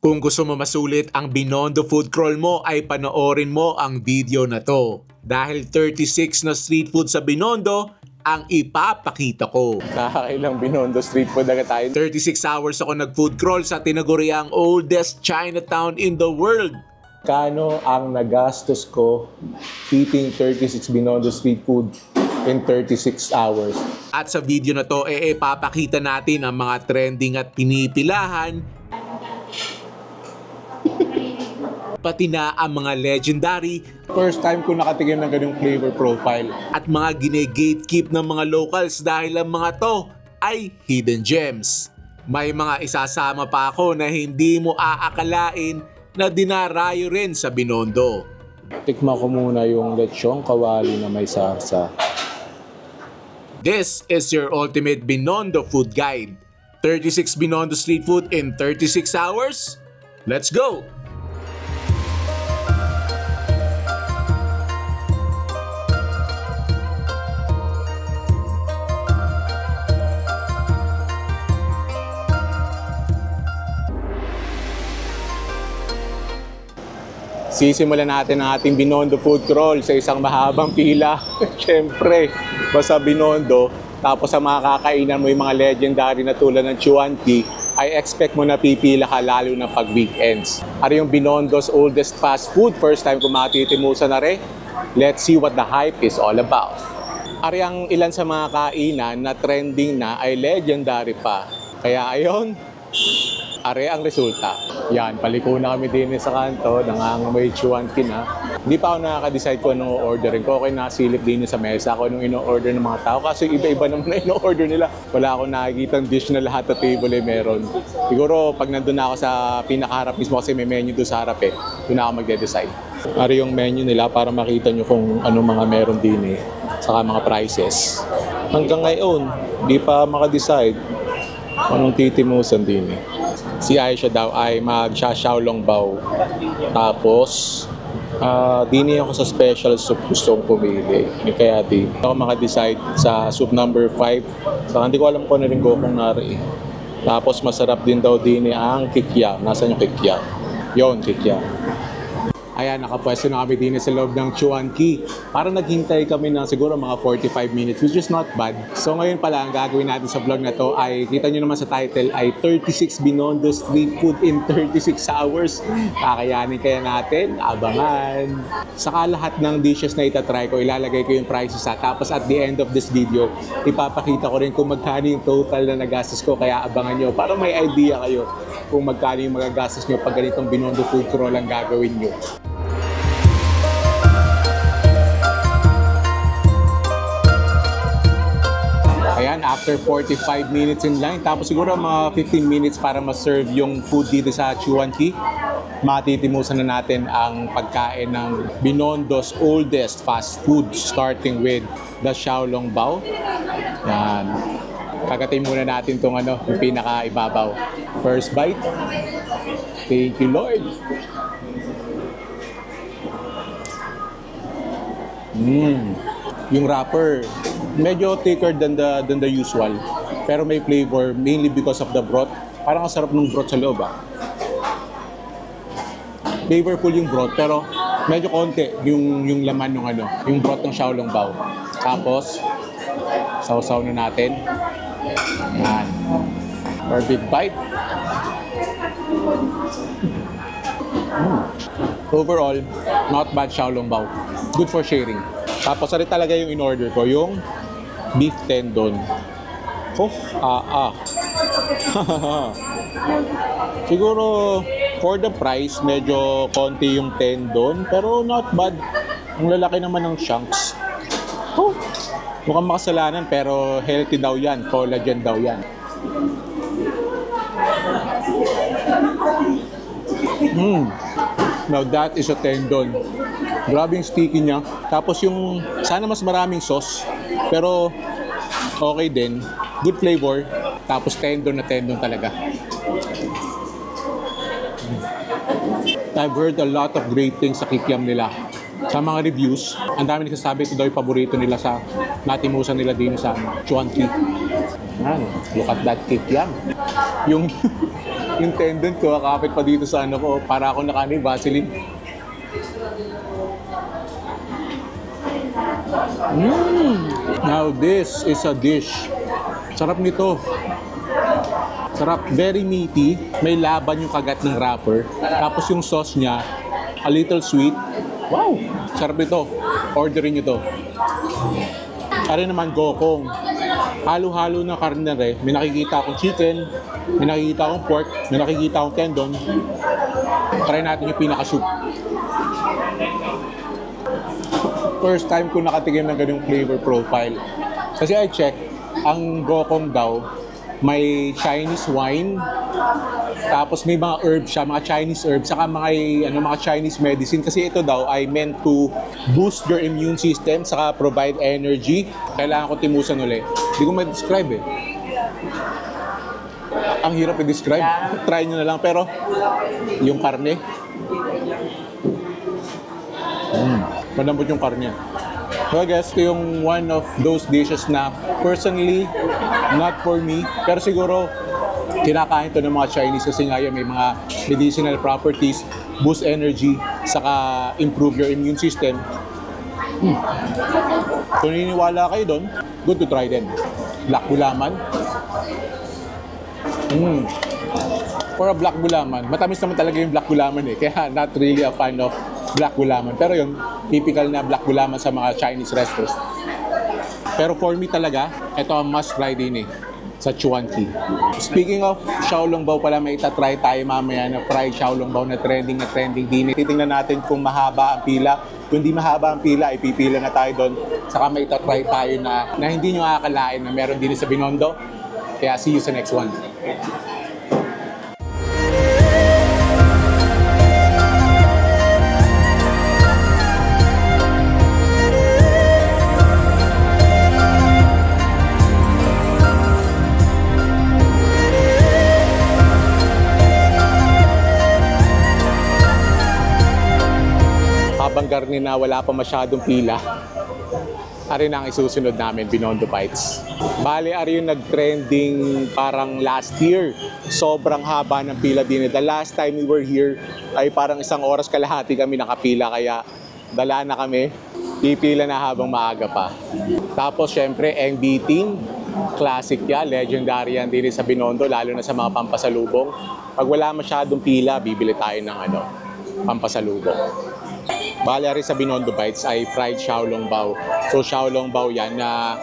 Kung gusto mo masulit ang Binondo food crawl mo ay panoorin mo ang video na to. Dahil 36 na street food sa Binondo ang ipapakita ko. Nakakailang Binondo street food na tayo. 36 hours ako nag-food crawl sa tinaguriang oldest Chinatown in the world. Kano ang nagastos ko eating 36 Binondo street food in 36 hours? At sa video na to, papakita natin ang mga trending at pinipilahan, pati na ang mga legendary. First time ko nakatingin ng ganyung flavor profile. At mga gine-gatekeep ng mga locals dahil ang mga to ay hidden gems. May mga isasama pa ako na hindi mo aakalain na dinarayo rin sa Binondo. Tikman ko muna yung lechong kawali na may sarsa. This is your ultimate Binondo food guide. 36 Binondo street food in 36 hours? Let's go! Sisimulan natin ang ating Binondo food crawl sa isang mahabang pila. Siyempre, basta Binondo, tapos sa mga kakainan mo yung mga legendary na tulad ng Chuanqi, I expect mo na pipila ka lalo na pag weekends. Ano yung Binondo's oldest fast food? First time ko matitimusan na rin. Let's see what the hype is all about. Ari ang ilan sa mga kainan na trending na ay legendary pa. Kaya ayon, are ang resulta. Yan, paliko na kami din sa kanto, nangangamoy Chuanqi na. Hindi pa ako nakaka-decide kung anong orderin ko. Okay, nasilip din sa mesa ako nung ino-order ng mga tao. Kasi iba-iba naman na ino-order nila. Wala akong nakikitang dish na lahat na table ay meron. Siguro, pag nandun na ako sa pinakaharap mismo kasi may menu doon sa harap doon na ako magde-decide. Ari yung menu nila para makita nyo kung anong mga meron din saka mga prices. Hanggang ngayon, di pa maka-decide anong titimusan din Si Aisha daw ay mag-Xiaolong Bao. Tapos, dini ako sa special soup gusto kong pumili. Kaya di ako maka-decide sa soup number 5. Saka hindi ko alam kung ano rin kung nari. Tapos masarap din daw dini ang kikiam. Nasaan yung kikiam? Yon, kikiam. Ayan, nakapwesto na kami din sa loob ng Chuanqi. Parang naghintay kami ng siguro mga 45 minutes, which is not bad. So ngayon pala, ang gagawin natin sa vlog na to ay, kita nyo naman sa title, ay 36 Binondo street food in 36 hours. Kakayanin kaya natin, abangan. Saka lahat ng dishes na itatry ko, ilalagay ko yung prices tapos at the end of this video, ipapakita ko rin kung magkano yung total na nagastos ko. Kaya abangan nyo, para may idea kayo kung magkano yung magagastos nyo pag ganitong Binondo food crawl ang gagawin nyo. Ayan, after 45 minutes in line, tapos siguro mga 15 minutes para ma-serve yung food dito sa Chuanqi, matitimusan na natin ang pagkain ng Binondo's oldest fast food, starting with the Xiaolong Bao. Yan. Kakatay muna natin itong yung pinaka-ibabaw. First bite. Thank you, Lord. Yung wrapper, medyo thicker than the usual. Pero may flavor, mainly because of the broth. Parang ang sarap ng broth sa loob Flavorful yung broth, pero medyo konti yung laman ng yung broth ng Xiaolong Bao. Tapos, sausaw na natin. Yan. For big bite. Overall, not bad Xiaolong Bao. Good for sharing. Tapos, ari talaga yung in-order ko, yung beef tendon. Siguro, for the price, medyo konti yung tendon, pero not bad. Ang lalaki naman ng chunks. Mukhang makasalanan, pero healthy daw yan. Collagen daw yan. Now that is a tendon. Grabe yung sticky niya. Tapos yung, sana mas maraming sauce. Pero okay din. Good flavor. Tapos tendon na tendon talaga. I've heard a lot of great things sa kikiam nila. Sa mga reviews, ang dami nagsasabi ito daw yung paborito nila sa natimusan nila din sa Chuanqi. Look at that kikiam. Yung Yung tendon ko, kakapit pa dito sa ano ko, para ako nakaano yung Vaseline. Now this is a dish. Sarap nito. Sarap, very meaty. May laban yung kagat ng wrapper. Tapos yung sauce niya, a little sweet. Wow! Sarap nito. Orderin nyo to. Ari naman, gokong. Halo-halo na karne rin. May nakikita akong chicken, may nakikita akong pork, may nakikita akong tendon. Try natin yung pinaka-soup. First time ko nakatikim ng ganyung flavor profile. Kasi I check, ang gokong daw, may Chinese wine, tapos may mga herbs siya, mga Chinese herbs, saka mga Chinese medicine. Kasi ito daw ay meant to boost your immune system, saka provide energy. Kailangan ko timusan ulit. Hindi ko ma-describe eh. Ang hirap i-describe. Try nyo na lang. Pero yung karne, malambot yung karne. So I guess ito yung one of those dishes na personally, not for me. Pero siguro, kinakain to ng mga Chinese kasi nga yun, may mga medicinal properties, boost energy, saka improve your immune system. Kung naniniwala kayo doon, good to try din. Black gulaman. For a black gulaman, matamis naman talaga yung black gulaman eh. Kaya not really a fan of black gulaman. Pero yung typical na black gulaman sa mga Chinese restaurants. Pero for me talaga, ito ang must try din eh, sa Chuanqi. Speaking of Xiaolongbao pala, may itatry tayo mamaya na fried Xiaolongbao na trending din. Titingnan natin kung mahaba ang pila. Kung di mahaba ang pila, ipipila na tayo doon. Saka may itatry tayo na hindi nyo akalain na meron din sa Binondo. Kaya see you sa next one. Habang garni na wala pa masyadong pila, ari na ang isusunod namin, Binondo Bites. Bale, ari yung nag-trending parang last year. Sobrang haba ng pila din. The last time we were here ay parang 1 oras kalahati kami nakapila, kaya dala na kami. Pipila na habang maaga pa. Tapos syempre, NBT, classic yan, legendary yan din sa Binondo, lalo na sa mga pampasalubong. Pag wala masyadong pila, bibili tayo ng pampasalubong. Bale, rin sa Binondo Bites ay fried Xiaolongbao. So Xiaolongbao yan na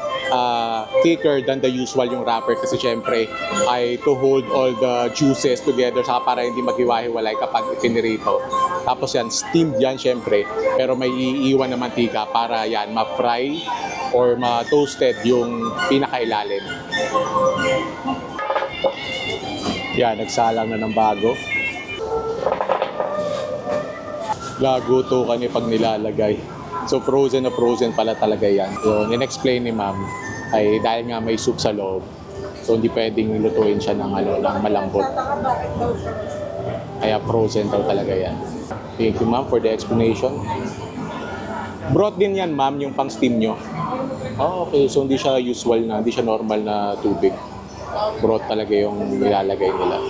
thicker than the usual yung wrapper kasi syempre ay to hold all the juices together saka para hindi maghiwa-hiwalay kapag itinirito. Tapos yan, steamed yan syempre, pero may iiwan na mantika para yan ma-fry or ma-toasted yung pinakailalim. Yan, nagsalang na ng bago. Laguto ka ni pag nilalagay. So frozen na frozen pala talaga yan. So in-explain ni ma'am ay dahil nga may soup sa loob. So hindi pwedeng lutuin siya ng malambot. Kaya frozen daw talaga yan. Thank you ma'am for the explanation. Broth din yan ma'am yung pang steam nyo. Oh, okay, so hindi siya usual na, hindi siya normal na tubig. Broth talaga yung nilalagay nila.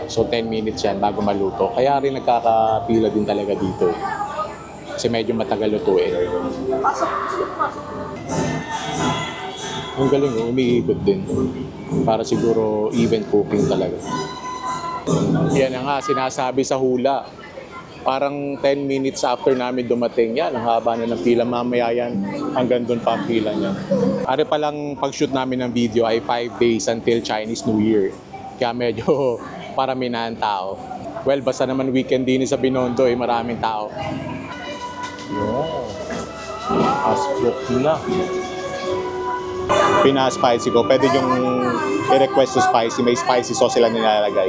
So 10 minutes yan bago maluto. Kaya rin nagkakapila din talaga dito. Kasi medyo matagal lutuin. Ang galing, umiikot din. Para siguro even cooking talaga. Yan na nga, sinasabi sa hula. Parang 10 minutes after namin dumating yan, ang haba na ng pila, mamaya yan, hanggang doon pa ang pila niya. Ari palang pag-shoot namin ng video ay 5 days until Chinese New Year. Kaya medyo parami na ang tao. Well, basta naman weekend din sa Binondo, maraming tao. Yeah. Asbok na. Pina-spicy ko. Pwede yung i-request to spicy. May spicy sauce sila nilalagay.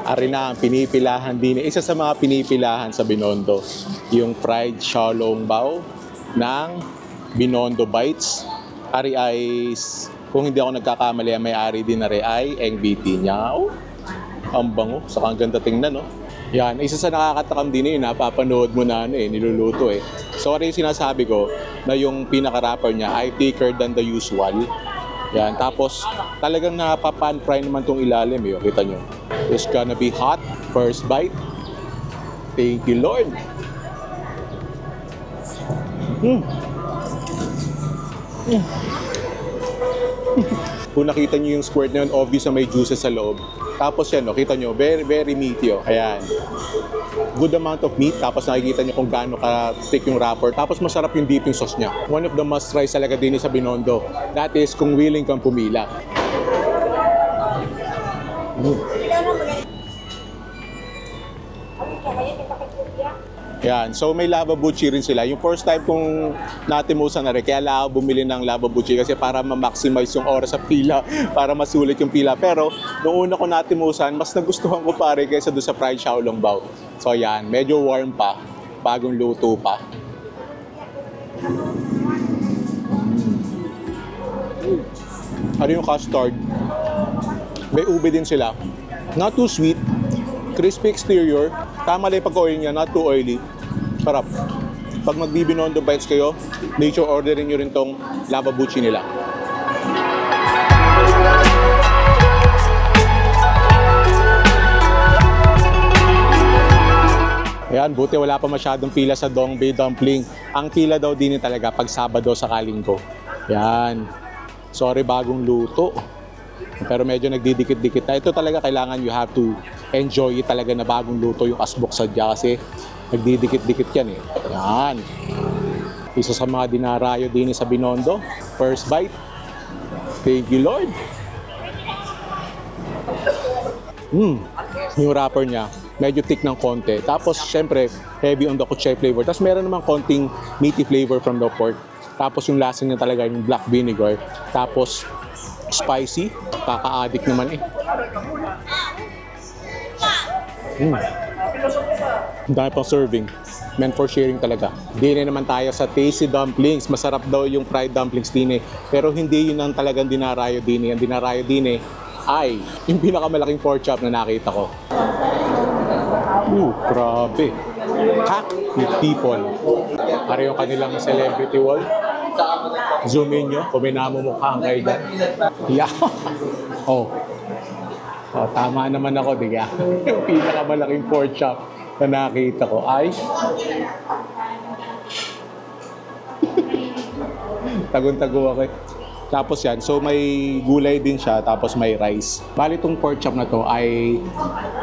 Ari na ang pinipilahan din. Isa sa mga pinipilahan sa Binondo, yung fried Xiaolongbao ng Binondo Bites. Ari ay, kung hindi ako nagkakamali, may-ari din na rin ay NBT niya. Oh, ang bango. Saka ang ganda tingnan, no? Yan, isa sa nakakatakam din napapanood mo na niluluto So, yung sinasabi ko na yung pinaka-wrapper niya ay thicker than the usual. Yan, tapos talagang napapan fry naman tong ilalim eh. Kita nyo. It's gonna be hot. First bite. Thank you, Lord. Kung nakita nyo yung squirt na yun, obvious na may juices sa loob. Tapos yan, kita nyo, very, very meaty. Ayan. Good amount of meat. Tapos nakikita nyo kung gaano ka-thick yung wrapper. Tapos masarap yung dipping sauce niya. One of the must-try talaga din sa Binondo. That is kung willing kang pumila. Yan. So may lava buchi rin sila. Yung first time kong natimusan na rin, kaya lang ako bumili ng lava buchi kasi para ma-maximize yung oras sa pila, para masulit yung pila. Pero nung una ko natimusan, mas nagustuhan ko pare kaysa doon sa fried xiaolongbao. So yan, medyo warm pa, bagong luto pa. Ano yung custard? May ube din sila. Not too sweet, crispy exterior. Tama lang yung pag-oil niya, not too oily. Sarap. Pag magbibinondo bites kayo, nature orderin nyo rin tong lava buchi nila. Ayan, buti wala pa masyadong pila sa Dongbei Dumpling. Ang pila daw din talaga pag Sabado sa Linggo. Ayan. Sorry, bagong luto. Pero medyo nagdidikit-dikit na. Ito talaga kailangan you have to enjoy it talaga na bagong luto yung asbok sadya kasi nagdidikit-dikit yan eh. Yan. Isa sa mga dinarayo din sa Binondo. First bite. Thank you, Lord. Yung wrapper niya, medyo thick ng konti. Tapos, syempre, heavy on the kuchay flavor. Tapos meron namang konting meaty flavor from the pork. Tapos yung lasa niya talaga yung black vinegar. Tapos, spicy. Kaka-addict naman eh. Ang dami pang serving. Meant for sharing talaga. Dine naman tayo sa tasty dumplings. Masarap daw yung fried dumplings din eh. Pero hindi yun ang talagang dinarayo din eh. Ang dinarayo din eh ay yung pinakamalaking pork chop na nakita ko. Grabe. Packed with people. Para yung kanilang celebrity wall. Zoom in nyo kung may namumukhaan kayo dyan. Yeah. Oh, tama naman ako, diga. Yung pinakamalaking pork chop na nakita ko ay tagun-tago ako eh. Tapos yan, so may gulay din siya, tapos may rice. Bali itong pork chop na to ay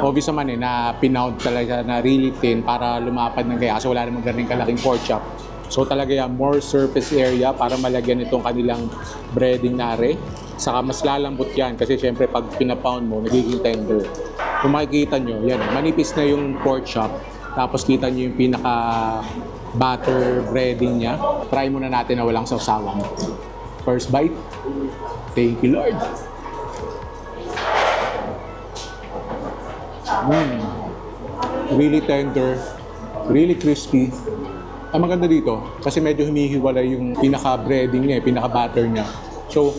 obvious naman eh, na pinound talaga na really thin para lumapad ng kaya kasi wala namang ganun kalaking pork chop. So talaga yan, more surface area para malagyan itong kanilang breading na are. Saka mas lalambot yan kasi syempre pag pinapound mo, nagiging tender. Kung makikita nyo, yan, manipis na yung pork chop. Tapos kita nyo yung pinaka butter breading niya. Try muna natin na walang sawsawan. First bite. Thank you, Lord. Really tender, really crispy. Ang maganda dito, kasi medyo humihiwalay yung pinaka-breading niya, pinaka-butter niya. So,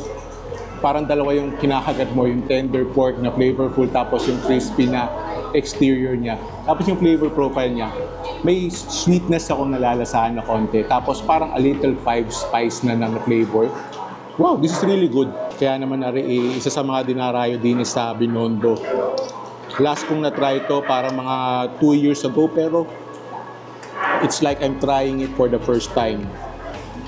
parang dalawa yung kinakagat mo, yung tender pork na flavorful, tapos yung crispy na exterior niya. Tapos yung flavor profile niya, may sweetness akong nalalasahan na konti. Tapos parang a little five spice na flavor. Wow, this is really good. Kaya naman isa sa mga dinarayo din sa Binondo. Last kong na-try ito para mga 2 years ago, pero it's like I'm trying it for the first time.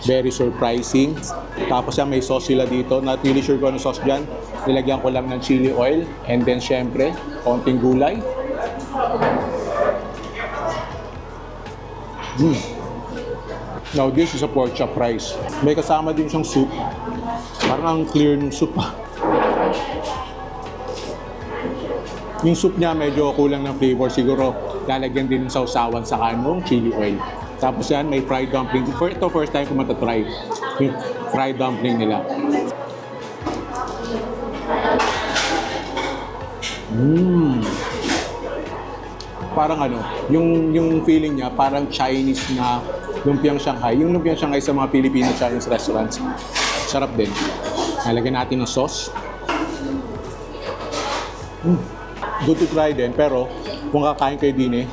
Very surprising. Tapos may sauce sila dito. Not really sure kung ano sauce dyan. Nilagyan ko lang ng chili oil. And then syempre, konting gulay. Now this is a pork chop rice. May kasama din siyang soup. Parang ang clear ng soup. Yung soup niya medyo kulang ng flavor. Siguro lalagyan din ng sausawan sa kanong chili oil. Tapos yan, may fried dumpling. Ito first time ko matatry yung fried dumpling nila. Parang ano, yung feeling niya parang Chinese na lumpiang Shanghai. Yung lumpiang Shanghai sa mga Filipino Chinese restaurants. Sarap din. Nalagyan natin ng sauce. Good to try din, pero kung kakain kayo din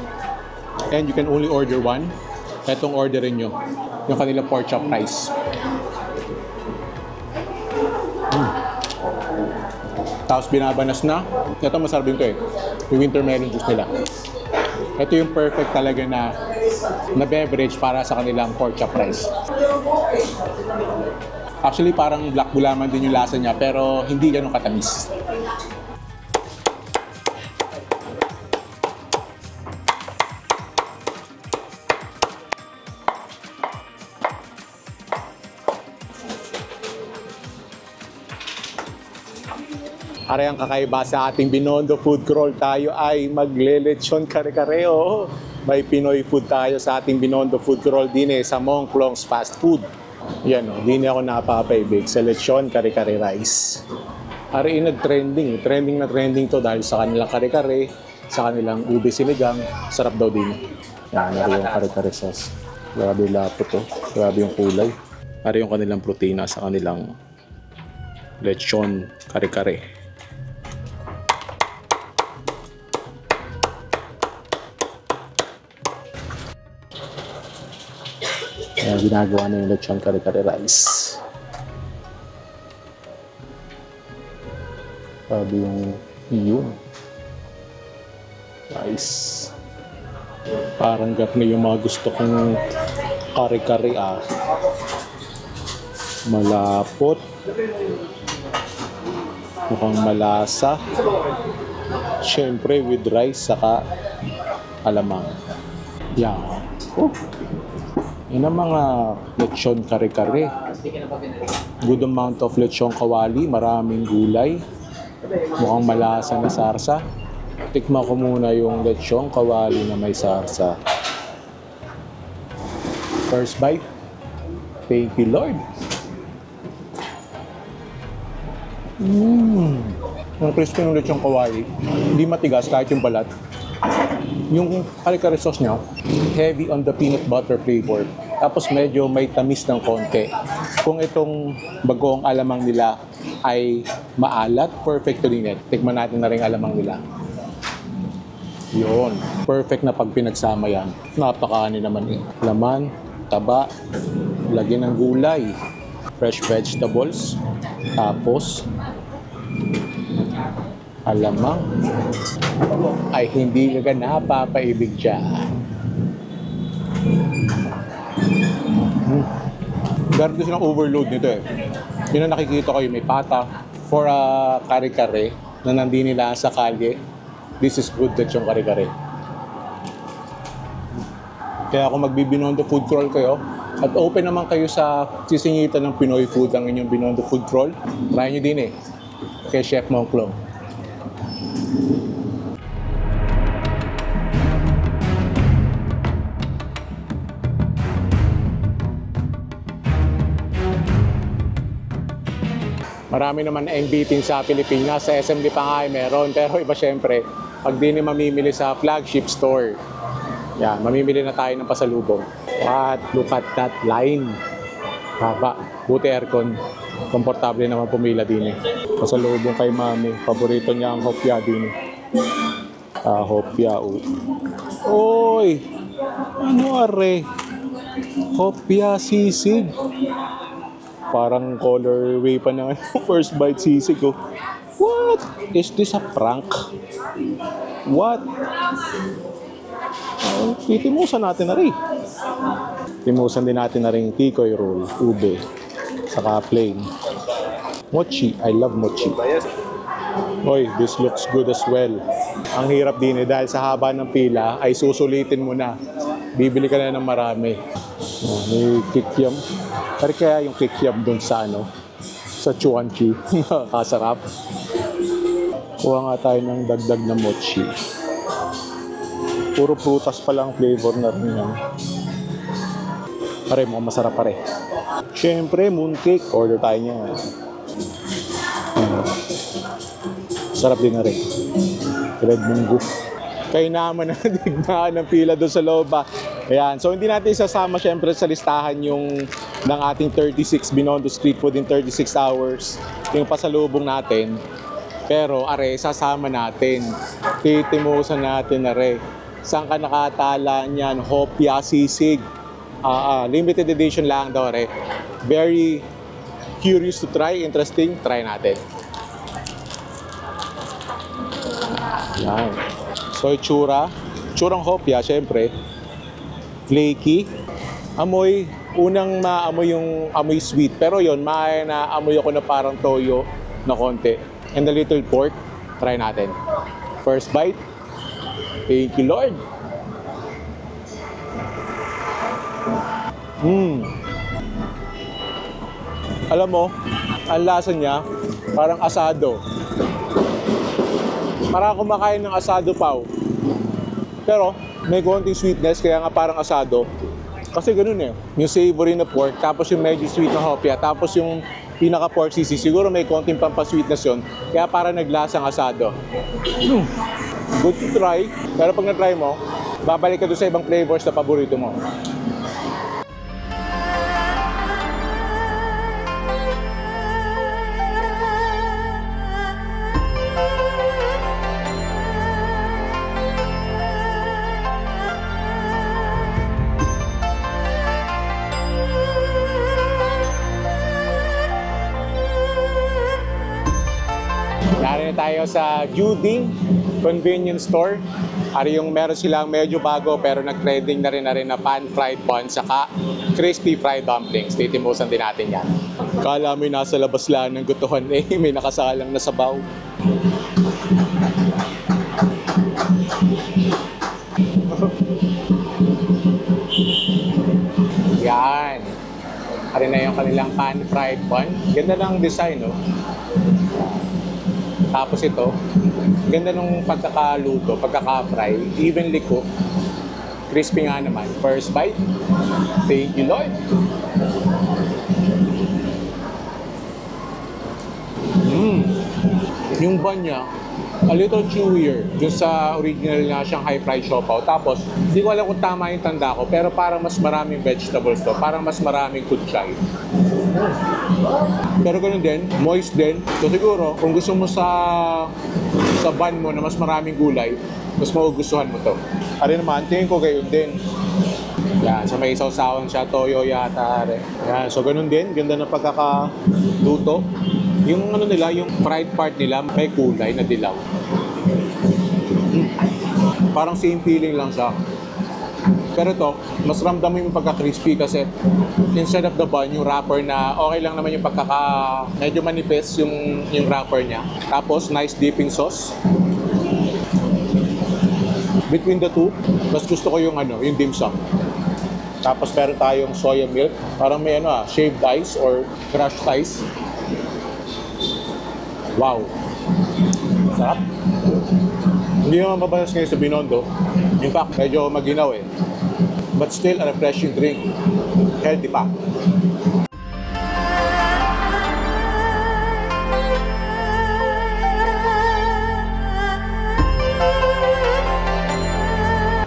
and you can only order one, etong orderin nyo, yung kanilang pork chop rice. Tapos binabanas na. Ito masarap din to eh. Yung winter melon juice nila. Ito yung perfect talaga na beverage para sa kanilang pork chop rice. Actually, parang black bulaman din yung lasa niya, pero hindi ganun katamis. Para ang kakaiba sa ating Binondo food crawl, tayo ay magle-lechon kare-kare. Oo, may Pinoy food tayo sa ating Binondo food crawl din sa Mongklong's Fast Food. Yan o, di ako napapaibig sa lechon kare-kare rice. Ari nag-trending. Trending na trending to dahil sa kanilang kare-kare, sa kanilang ube sinigang. Sarap daw din. Yan, ari yung kare-kare sauce. Grabe yung lapot to. Grabe yung kulay. Ari yung kanilang protina sa kanilang lechon kare-kare. Ayan, ginagawa na yung lechon kare-kare rice. Sabi yung yun. Rice. Parang gap na yung mga gusto kong kare-kare ah. Malapot. Mukhang malasa. Siyempre with rice saka alamang. Yan. Oh. Yan ang mga lechon kare-kare. Good amount of lechon kawali, maraming gulay. Mukhang malasa na sarsa. Tikman ko muna yung lechon kawali na may sarsa. First bite. Thank you, Lord. Ang crispy ng lechon kawali. Hindi matigas kahit yung balat. Yung kare-kare sauce niya, heavy on the peanut butter flavor. Tapos medyo may tamis ng konti. Kung itong bagong alamang nila ay maalat, perfect to din. Tikman natin na rin alamang nila. Yun. Perfect na pag pinagsama yan. Napakaani naman eh. Laman, taba, lagyan ng gulay, fresh vegetables, tapos alamang. Ay hindi ka napapaibig dyan. Meron din silang overload nito eh. Yun ang nakikita ko yung may pata for a kare-kare na nandun nila sa kalye. This is good lechon kare-kare. Kaya kung magbibinondo food crawl kayo at open naman kayo sa sisingitan ng Pinoy food ang inyong Binondo food crawl, try nyo din eh. Kay Chef Mongklong. Marami naman na MBT sa Pilipinas. Sa SM pa nga ay meron. Pero iba syempre, pag di mamimili sa flagship store, yan, mamimili na tayo ng pasalubong. At look at that line. Haba. Buti aircon. Komportable naman pumila din eh. Pasalubong kay mami. Paborito niya ang hopya din eh. Hopya. Oy! Ano are? Hopya sisig. Parang colorway pa na first bite sisig ko. What? Is this a prank? What? Titimusan natin na rin. Timusan din natin na rin tikoy roll, ube, saka plain. Mochi. I love mochi. Oy, this looks good as well. Ang hirap din eh, dahil sa haba ng pila ay susulitin mo na. Bibili ka na ng marami. May kikiam. Pero kaya yung kikiam dun sa sa Chuanqi. Nakasarap. Kuha nga tayo ng dagdag na mochi. Puro prutas pa lang flavor na rin yan. Pare, mukhang masarap pare. Siyempre, mooncake. Order tayo niya. Sarap din na rin. Red munggo. Kaya naman na digmaan ng pila doon sa loob. Ayan. So, hindi natin isasama syempre sa listahan yung ng ating 36 Binondo Street Food in 36 hours. Yung pasalubong natin. Pero, are, sasama natin. Titimusan natin, are. Saan ka nakatala niyan? Hopya sisig. Limited edition lang daw, are. Very curious to try. Interesting. Try natin. Yan. So, tsurang hopya, syempre. Flaky. Amoy, unang maamoy yung amoy sweet. Pero yon naamoy ako na parang toyo na konti. And the little pork. Try natin. First bite. Thank you, Lord. Alam mo, ang lasa niya, parang asado. Parang kumakain ng asado pao. Pero, may konting sweetness, kaya nga parang asado. Kasi ganun eh. Yung savory na pork, tapos yung medyo sweet na hopya, tapos yung pinaka-pork sisig, siguro may konting pampasweetness yun. Kaya parang naglasang asado. Good to try. Pero pag na-try mo, babalik ka doon sa ibang flavors na paborito mo. Nari na tayo sa Juding Convenience Store. Ari yung meron silang medyo bago pero nag-trending na rin na pan-fried bun saka crispy fried dumplings. Titimusan din natin yan. Kala mo yung nasa labas lang ng gutuhan may nakasalang na sabaw. Yan. Ari na yung kanilang pan-fried bun. Ganda ng design, no? Tapos ito, ganda nung pagkakaluto, pagkaka-fry, evenly cooked, crispy nga naman. First bite, thank you Lord. Yung bun niya, a little chewier dun sa original na Shanghai fried siopaw. Tapos, hindi ko alam kung tama yung tanda ko, pero parang mas maraming vegetables to, parang mas maraming kutsay. Pero ganun din, moist din. So siguro, kung gusto mo sa bun mo na mas maraming gulay, mas magugustuhan mo to. Ari naman, tingin ko gayon din. Yan, so may isaw-sawan siya, toyo yata. Yan, so ganun din, ganda na pagkakaluto. Yung ano nila, yung fried part nila, may kulay na dilaw. Parang same feeling lang siya. Pero to, mas ramdam mo yung pagka-crispy kasi instead of the bun, yung wrapper na okay lang naman yung medyo manipis yung wrapper niya. Tapos, nice dipping sauce. Between the two, mas gusto ko yung yung dim sum. Tapos meron tayong soya milk. Parang may shaved ice or crushed ice. Wow! Sarap! Hindi naman mabalas ngayon sa Binondo. In fact, medyo maginaw eh. But still a refreshing drink. Healthy pa.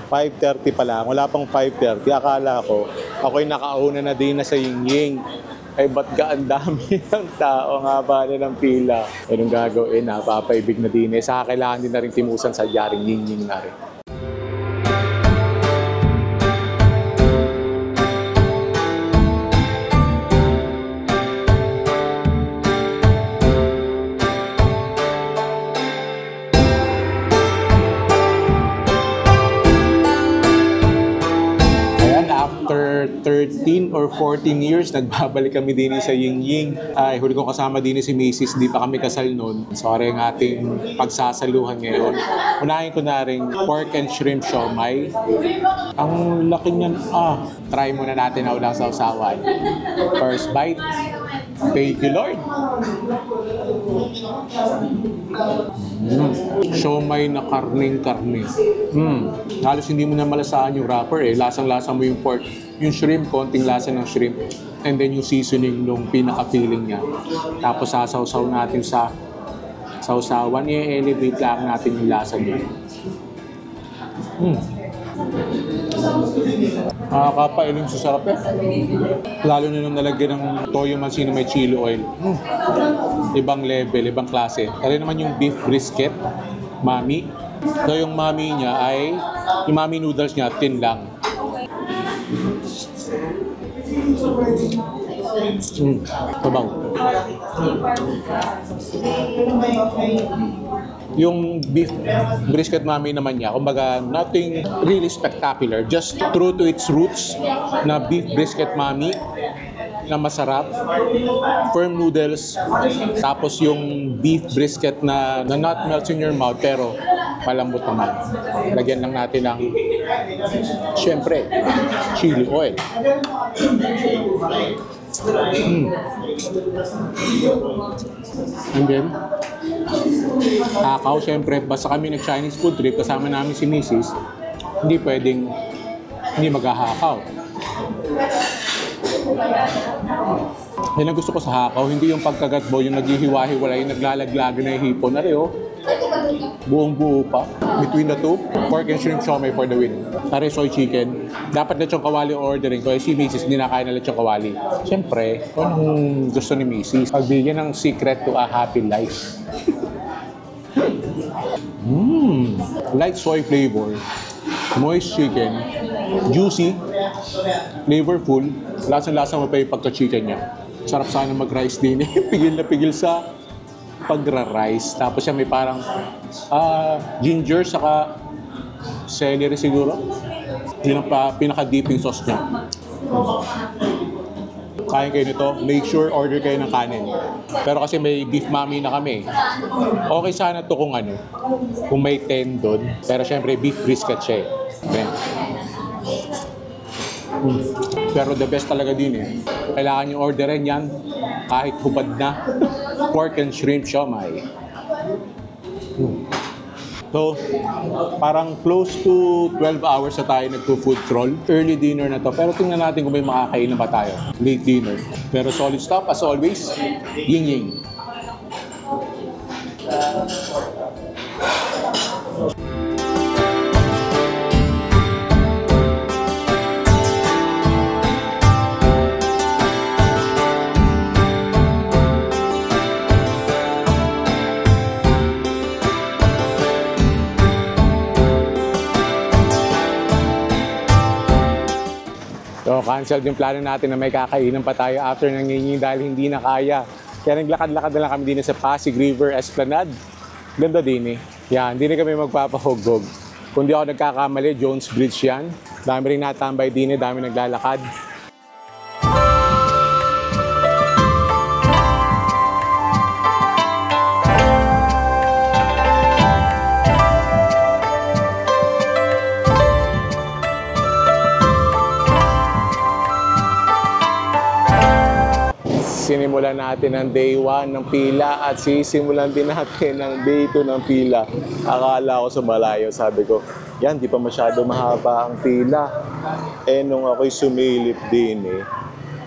$5.30 pa lang. Wala pang 5.30. Akala ko, ako'y nakauna na din na sa Ying-Ying. Ay, ba't ka ang dami ng tao nga ba na ng pila? Anong gagawin? Napapaibig na din eh. Saka kailangan din na rin timusan sa Yaring Ying-Ying na rin. After 13 or 14 years, nagbabalik kami din sa Ying-Ying. Ay, huli kong kasama din si Macy's, di pa kami kasal noon. Sorry ang ating pagsasaluhan ngayon. Unahin ko na rin pork and shrimp siomai. Ang laki niyan. Try muna natin na ulang sausawan. First bite. Thank you, Lord. Siomai na karning-karni. Halos hindi mo na malasahan yung wrapper eh. Lasang-lasa mo yung pork. Yung shrimp, konting lasa ng shrimp. And then yung seasoning nung pinaka-feeling niya. Tapos sasaw-saw natin sa sausawan. I-elevate lang natin yung lasa niya. Nakakapailing sa sarap eh. Lalo na nung nalagyan ng toyo mansi na may chili oil. Ibang level, ibang klase. Kaya naman yung beef brisket, mami. So yung mami niya ay, yung mami noodles niya, tin lang. Sabaw. Yung beef brisket mami naman niya, kumbaga nothing really spectacular, just true to its roots na beef brisket mami na masarap, firm noodles, tapos yung beef brisket na not melts in your mouth pero malambot naman. Lagyan lang natin ng syempre chili oil. And then hakaw, syempre, basta kami nag-Chinese food trip, kasama namin si Mrs., hindi pwedeng hindi maghahakaw. Yan ang gusto ko sa hakaw, hindi yung pagkagatbo, yung naghihiwa-hiwalay, yung naglalaglagan na yung hipon. Ano buong buo pa. Between the two, pork and shrimp siomai for the win. Tare soy chicken. Dapat lechong kawali ordering ko. Si Mrs. hindi na kaya na lechong kawali. Siyempre, anong gusto ni Mrs. Pagbigyan ng secret to a happy life. Light soy flavor, moist chicken, juicy, flavorful, lasang-lasa mo pa yung pagka-chicken niya. Sarap sana mag-rice din eh. Pigil na pigil sa pagra-rice. Tapos siya may parang ginger saka celery siguro. Yun ang pinaka-dipping sauce niya. Kain kayo nito, make sure order kayo ng kanin. Pero kasi may beef mami na kami. Okay sana to kung kung may tendon. Pero syempre beef brisket siya eh. Okay. Pero the best talaga din eh. Kailangan nyo orderin yan kahit hubad na. Pork and shrimp siomai. So, parang close to 12 hours na tayo nagpo-food crawl. Early dinner na to. Pero tingnan natin kung may makakain na ba tayo. Late dinner. Pero solid stop as always. Ying-ying. So, cancel yung plano natin na may kakainan pa tayo after ng nginging dahil hindi na kaya. Kaya naglakad-lakad na lang kami din sa Pasig River Esplanade. Ganda din eh. Yan, hindi na kami magpapahugbog. Kung di ako nagkakamali, Jones Bridge yan. Dami rin natambay din eh, dami naglalakad. Sinimulan natin ang day 1 ng pila at sisimulan din natin ang day 2 ng pila. Akala ko sa malayo, sabi ko, yan, di pa masyado mahaba ang pila. Eh, nung ako'y sumilip din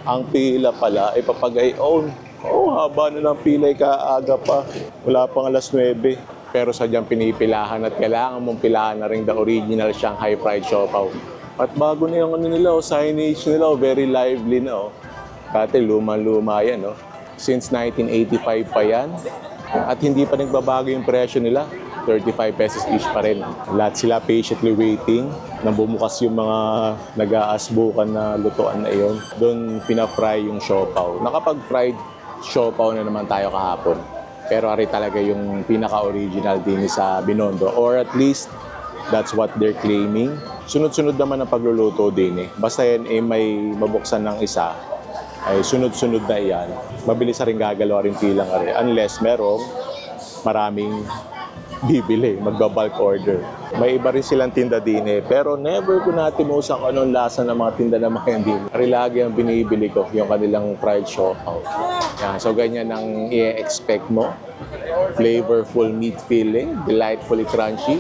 ang pila pala ay papagayon. Haba na ng pila, kaaga pa. Wala pang alas 9. Pero sadyang pinipilahan at kailangan mong pilahan na rin the original Shanghai Fried Siopaw. At bago na yung nila, signage nila, very lively na. Dati luma-luma yan, Since 1985 pa yan. At hindi pa nagbabago yung presyo nila. 35 pesos each pa rin. Lahat sila patiently waiting na bumukas yung mga nag-aasbukan na lutuan na iyon. Doon pina-fry yung siopaw. Nakapag-fried siopaw na naman tayo kahapon. Pero ari talaga yung pinaka-original din sa Binondo. Or at least, that's what they're claiming. Sunod-sunod naman ang pagluluto din Basta yan may mabuksan ng isa, ay sunod-sunod na iyan. Mabilis na rin gagalaw rin pilang ari. Unless merong maraming bibili, magba-bulk order. May iba rin silang tinda din pero never ko natin mausap anong lasa ng mga tinda na mga din. Ari lagi ang binibili ko, yung kanilang fried siopaw. Yan, so ganyan ang i-expect mo. Flavorful meat filling, delightfully crunchy.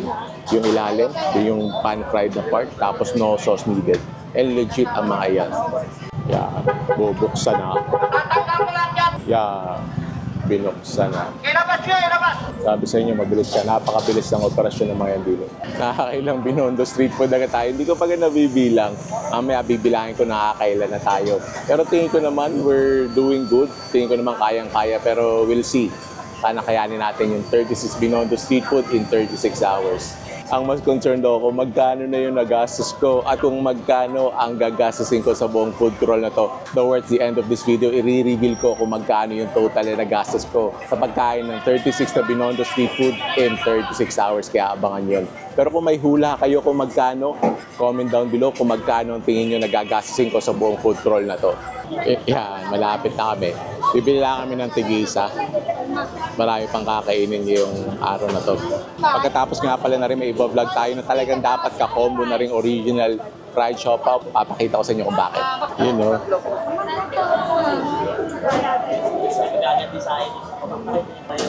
Yung ilalim, yung pan-fried na part, tapos no sauce needed. And legit ang mga yan. Yan, bubuksan na. Yan, binuksan na. Sabi sa inyo, mabilis siya. Napakabilis ng operasyon ng mga yan dito. Nakakailang Binondo street food na tayo. Hindi ko pa nabibilang. Mamaya bibilangin ko nakakailan na tayo. Pero tingin ko naman, we're doing good. Tingin ko naman kayang-kaya. Pero we'll see. Sana kayanin natin yung 36 Binondo street food in 36 hours. Ang mas concerned ako kung magkano na yung nagastos ko at kung magkano ang gagastusin ko sa buong food crawl na to. Towards the end of this video, i-reveal ko kung magkano yung total na nagastos ko sa pagkain ng 36 na Binondo Street Food in 36 hours. Kaya abangan yun. Pero kung may hula kayo kung magkano, comment down below kung magkano ang tingin nyo nagagastusin ko sa buong food crawl na to. Yan, malapit na kami. Bibili lang kami ng tigisa. Marami pang kakainin yung araw na to. Pagkatapos nga pala na rin may vlog tayo na talagang dapat ka-combo na rin original fried siopaw. Papakita ko sa inyo kung bakit. Yun o.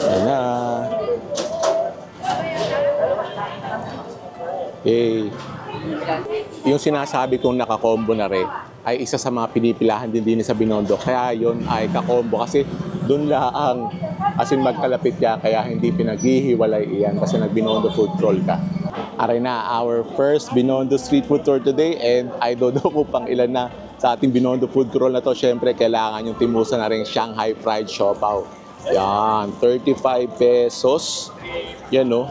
Ayan na. Yay. Yung sinasabi kong naka-combo na rin ay isa sa mga pinipilahan din sa Binondo. Kaya yun ay ka-combo kasi doon laang as in magkalapit ka kaya hindi pinaghihiwalay iyan kasi nag-Binondo food crawl ka. Aray na, our first Binondo street food tour today and I don't know kung pang ilan na sa ating Binondo food crawl na to. Syempre, kailangan yung timusan na rin Shanghai fried siopaw. Yan, 35 pesos. Yan no.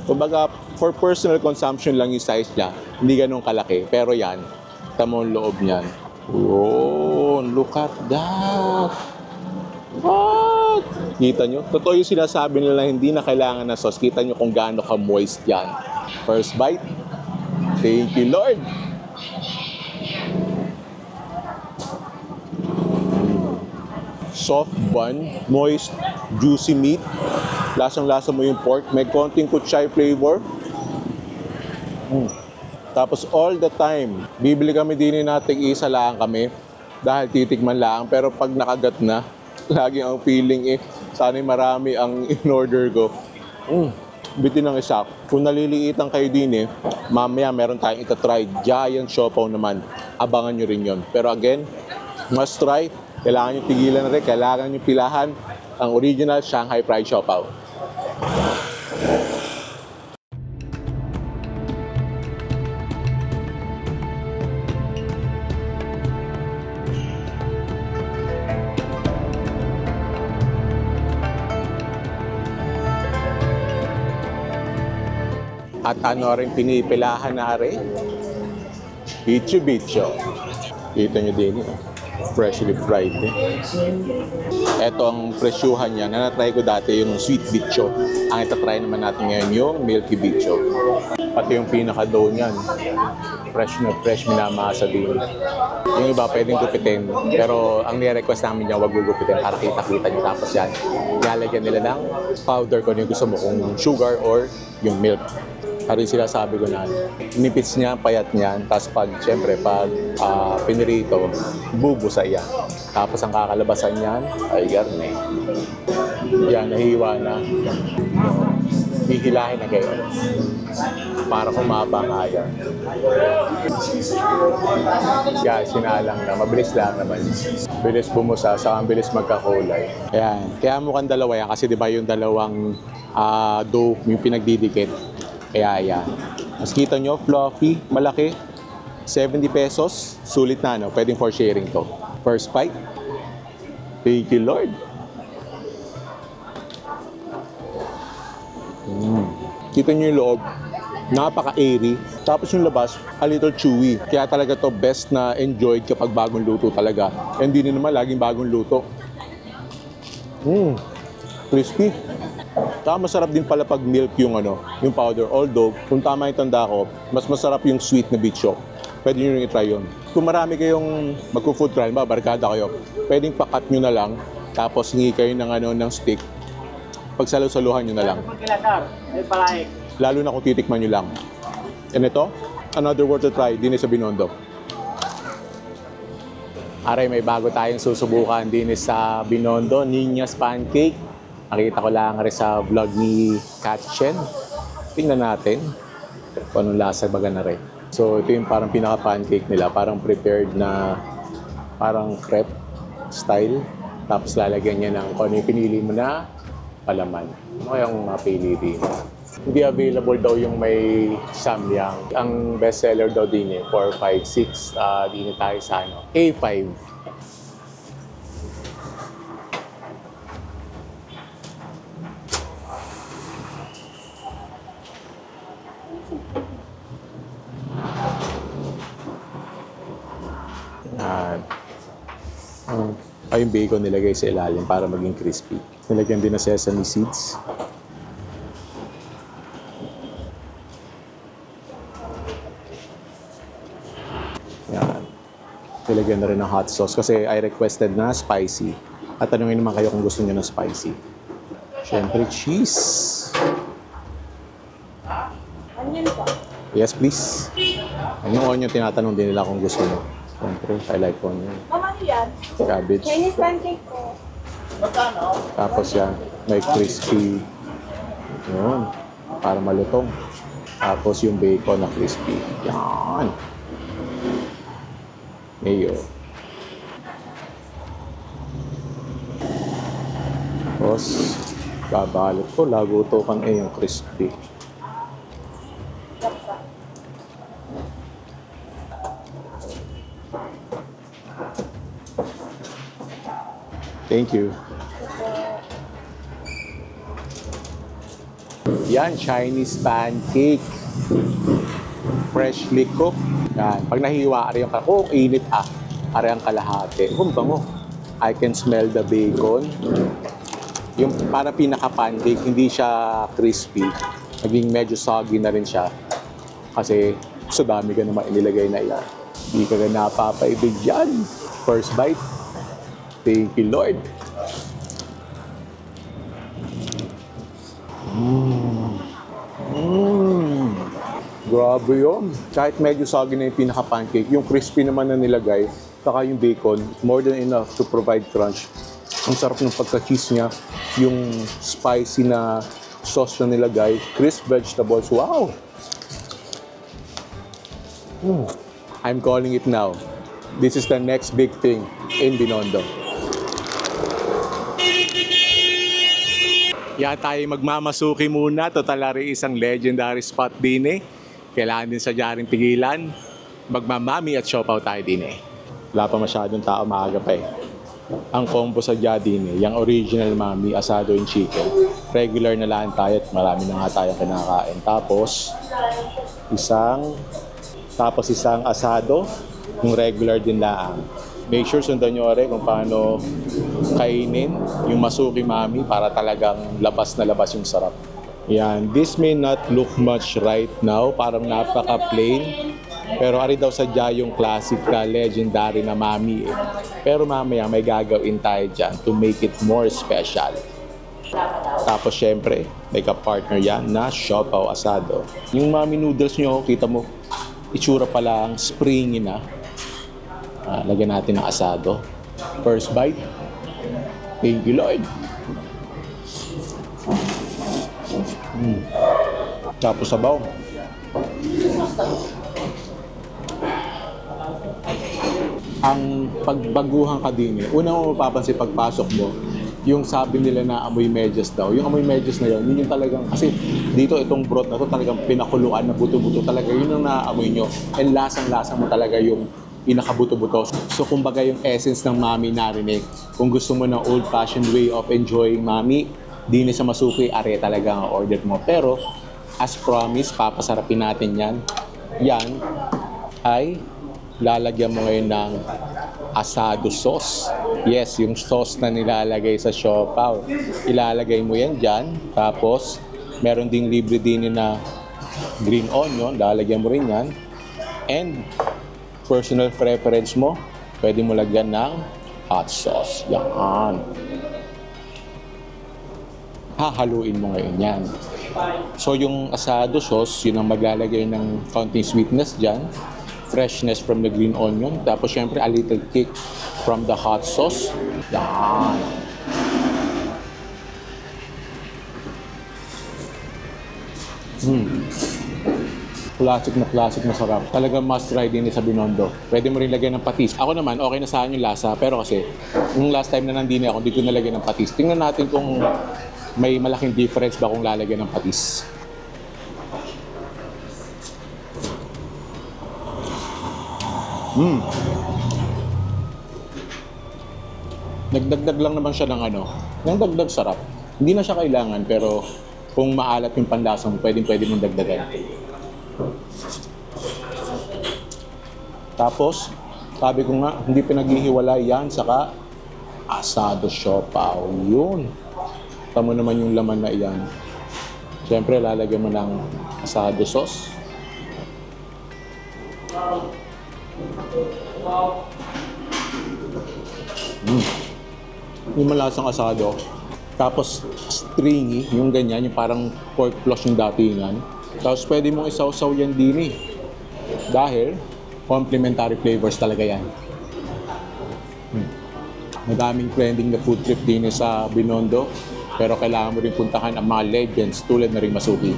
Kumbaga, for personal consumption lang yung size niya. Hindi ganun kalaki. Pero yan, tamo ang loob niyan. Oh, look at that. What? Kita nyo? Totoo yung sinasabi nila hindi na kailangan na sauce. Kita nyo kung gaano ka-moist yan. First bite. Thank you, Lord. Soft bun, moist, juicy meat. Lasang-lasa mo yung pork. May konting kutsay flavor. Tapos all the time, bibili kami din natin isa lang kami dahil titikman lang. Pero pag nakagat na, lagi ang feeling sana'y marami ang in-order ko. Bitin ng isa. Kung naliliitan kayo din mamaya meron tayong itatry. Giant siopaw naman. Abangan nyo rin yon. Pero again, must try. Kailangan nyo tigilan na rin. Kailangan nyo pilahan ang original Shanghai fried siopaw. At ano rin pinipilahan na rin? Bicho-bicho. Kita nyo din freshly fried. Ito ang presyuhan niya. Na-try ko dati yung sweet bicho. Ang itatry naman natin ngayon yung milky bicho. Pati yung pinaka-dough niyan. Fresh na fresh, minamasa din. Yung iba pwedeng gupitin. Pero ang ni-request namin niya, wag gugupitin para kita-kita nyo. Tapos yan, ilalagyan nila ng powder kung yung gusto mo, kung sugar or yung milk. Hari sila sabi ko na nipis niya, payat niyan. Tapos siyempre, pag pinirito, bubusa yan. Tapos ang kakalabasan niyan ay garne. Yan, nahiwa na. Hihilahin na kayo. Para kumaba nga yan. Yan, sinalang na. Mabilis lang naman. Bilis bumusa, saka bilis magkakulay. Yan. Kaya mukhang dalawa yan. Kasi diba yung dalawang dough, yung pinagdidikit. Kaya yan. Mas kita nyo, fluffy, malaki. 70 pesos. Sulit na, no? Pwedeng for sharing to. First bite. Thank you, Lord. Kita nyo yung loob. Napaka-airy. Tapos yung labas, a little chewy. Kaya talaga to best na enjoyed kapag bagong luto talaga. And hindi naman laging bagong luto. Crispy. Saka masarap din pala pag milk yung yung powder. Although, kung tama yung tanda ko, mas masarap yung sweet na bicho. Pwede nyo rin i-try yun. Kung marami kayong magko-food trial, barkada kayo, pwedeng pakat nyo na lang, tapos hingi kayo ng stick. Pagsalusaluhan nyo na lang. Lalo na kung titikman nyo lang. And ito, another worth to try, din sa Binondo. Aray, may bago tayong susubukan din sa Binondo, Nina's Pancake. Nakita ko lang rin sa vlog ni Katchen. Tingnan natin kung anong lasa baga na rin. So ito yung parang pinaka-pancake nila. Parang prepared na parang crepe style. Tapos lalagyan niya ng kung ano yung pinili mo na palaman. Ano kayang mapili din? Hindi available daw yung may samyang. Ang bestseller daw din 4, 5, 6. Din tayo sa A5. Yan. Yung bacon nilagay sa ilalim para maging crispy. Nilagyan din ng sesame seeds. Yan. Nilagyan na rin ng hot sauce kasi I requested na spicy. At tanungin naman kayo kung gusto niyo ng spicy. Siyempre, cheese. Onion po. Yes, please. Yung onion, tinatanong din nila kung gusto mo. Siyempre, I like onion. Mama, ano yan? Cabbage. Chinese pancake po. Tapos yan, may crispy. Yun. Para malutong. Tapos yung bacon na crispy. Yan. Mayo. Tapos, babalot ko. Lagutokan yung crispy. Thank you. Yan, Chinese pancake. Freshly cooked. Yan. Pag nahiwa, ari yung init ari ang kalahati. Kung bango. I can smell the bacon. Yung para pinaka-pancake, hindi siya crispy. Naging medyo soggy na rin siya. Kasi so dami ka naman inilagay na yan. Hindi ka na napapaibig yan. First bite. Thank you, Lord. Grabe yun. Kahit medyo soggy na yung pinaka-pancake, yung crispy naman na nilagay, saka yung bacon, more than enough to provide crunch. Ang sarap ng pagka-cheese niya, yung spicy na sauce na nilagay, crisp vegetables, wow! I'm calling it now. This is the next big thing in Binondo. Yan tayo magmamasuki muna. Total ari isang legendary spot din eh. Kailangan din sa Jaring Pigilan. Magmamami at siopaw tayo din eh. Wala pa masyadong tao, maaga pa eh. Ang combo sa din eh, yung original mami, asado and chicken. Regular na lang tayo at marami na nga tayong kinakain. Tapos isang asado, yung regular din lang. Make sure sundan nyo rin kung paano kainin yung masuki mami para talagang labas na labas yung sarap. Yan, this may not look much right now, parang napaka-plain. Pero ari daw sadya yung classic na legendary na mami eh. Pero mamaya may gagawin tayo dyan to make it more special. Tapos syempre, may ka-partner yan na siopaw asado. Yung mami noodles nyo, kita mo, itsura pa lang, springy na. Lagyan natin ng asado. First bite. Thank you, Lord. Tapos sabaw. Ang pagbaguhan ka din eh. Una mo mapapansin pagpasok mo, yung sabi nila na amoy medyas daw. Yung amoy medyas na yun, yun yung talagang, kasi dito itong broth na to talagang pinakuluan na buto-buto talaga. Yun ang naamoy nyo. And lasang-lasang mo talaga yung pinakabuto-buto. So kumbaga yung essence ng mami narinig. Kung gusto mo ng old-fashioned way of enjoying mami, di na sa masuki, are talaga ang order mo. Pero, as promised, papasarapin natin yan. Yan ay lalagyan mo ngayon ng asado sauce. Yes, yung sauce na nilalagay sa siopaw. Ilalagay mo yan dyan. Tapos, meron ding libre din na green onion. Lalagyan mo rin yan. And, personal preference mo, pwede mo lagyan ng hot sauce. Yan. Hahaluin mo ngayon yan. So, yung asado sauce, yun ang maglalagay ng konting sweetness dyan. Freshness from the green onion. Tapos, syempre, a little kick from the hot sauce. Yan. Classic na sarap. Talagang must try din sa Binondo. Pwede mo rin lagyan ng patis. Ako naman, okay na sa akin yung lasa. Pero kasi, yung last time na nandini ako, dito nalagyan ng patis. Tingnan natin kung may malaking difference ba kung lalagyan ng patis. Nagdagdag lang naman siya ng ng dagdag sarap. Hindi na siya kailangan, pero kung maalat yung panlasa mo, pwede mong dagdagan. Tapos, sabi ko nga, hindi pinaghihiwalay yan, saka asado siopaw. Yun. Tama naman yung laman na iyan. Siyempre, lalagyan mo ng asado sauce. Yung malasang asado. Tapos, stringy, yung ganyan, yung parang pork floss yung datingan. Tapos, pwede mong isawsaw yan din eh. Dahil, complementary flavors talaga yan. Madaming trending na food trip din sa Binondo. Pero kailangan mo rin puntahan ang mga legends tulad na rin Masuki.